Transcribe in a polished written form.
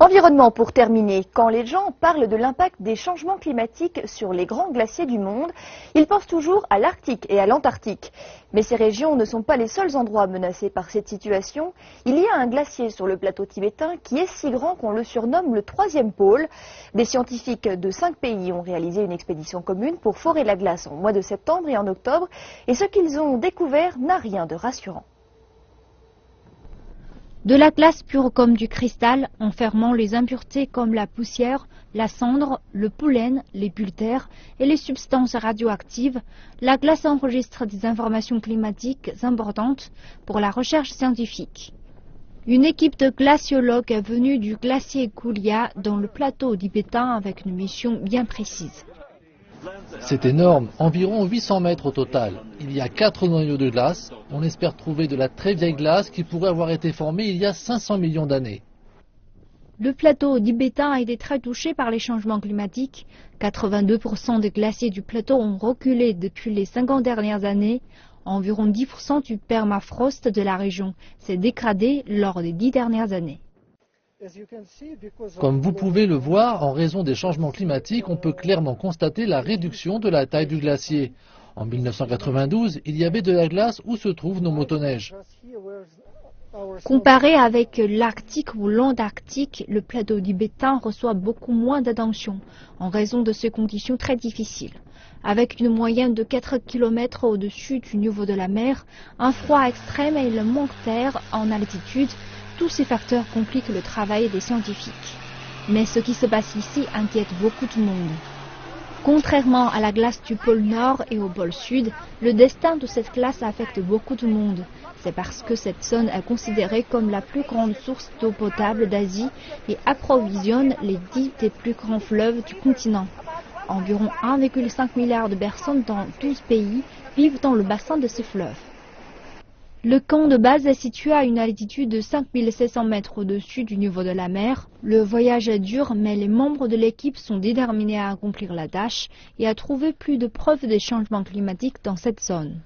Environnement pour terminer. Quand les gens parlent de l'impact des changements climatiques sur les grands glaciers du monde, ils pensent toujours à l'Arctique et à l'Antarctique. Mais ces régions ne sont pas les seuls endroits menacés par cette situation. Il y a un glacier sur le plateau tibétain qui est si grand qu'on le surnomme le troisième pôle. Des scientifiques de 5 pays ont réalisé une expédition commune pour forer la glace en mois de septembre et en octobre. Et ce qu'ils ont découvert n'a rien de rassurant. De la glace pure comme du cristal, enfermant les impuretés comme la poussière, la cendre, le pollen, les bulles d'air et les substances radioactives, la glace enregistre des informations climatiques importantes pour la recherche scientifique. Une équipe de glaciologues est venue du glacier Kulia dans le plateau tibétain avec une mission bien précise. C'est énorme, environ 800 mètres au total. Il y a 4 noyaux de glace. On espère trouver de la très vieille glace qui pourrait avoir été formée il y a 500 millions d'années. Le plateau tibétain a été très touché par les changements climatiques. 82% des glaciers du plateau ont reculé depuis les 50 dernières années. Environ 10% du permafrost de la région s'est dégradé lors des 10 dernières années. Comme vous pouvez le voir, en raison des changements climatiques, on peut clairement constater la réduction de la taille du glacier. En 1992, il y avait de la glace où se trouvent nos motoneiges. Comparé avec l'Arctique ou l'Antarctique, le plateau tibétain reçoit beaucoup moins d'attention en raison de ces conditions très difficiles. Avec une moyenne de 4 km au-dessus du niveau de la mer, un froid extrême et le manque d'air en altitude, tous ces facteurs compliquent le travail des scientifiques. Mais ce qui se passe ici inquiète beaucoup de monde. Contrairement à la glace du pôle Nord et au pôle Sud, le destin de cette glace affecte beaucoup de monde. C'est parce que cette zone est considérée comme la plus grande source d'eau potable d'Asie et approvisionne les 10 des plus grands fleuves du continent. Environ 1,5 milliard de personnes dans 12 pays vivent dans le bassin de ces fleuves. Le camp de base est situé à une altitude de 5700 mètres au-dessus du niveau de la mer. Le voyage est dur, mais les membres de l'équipe sont déterminés à accomplir la tâche et à trouver plus de preuves des changements climatiques dans cette zone.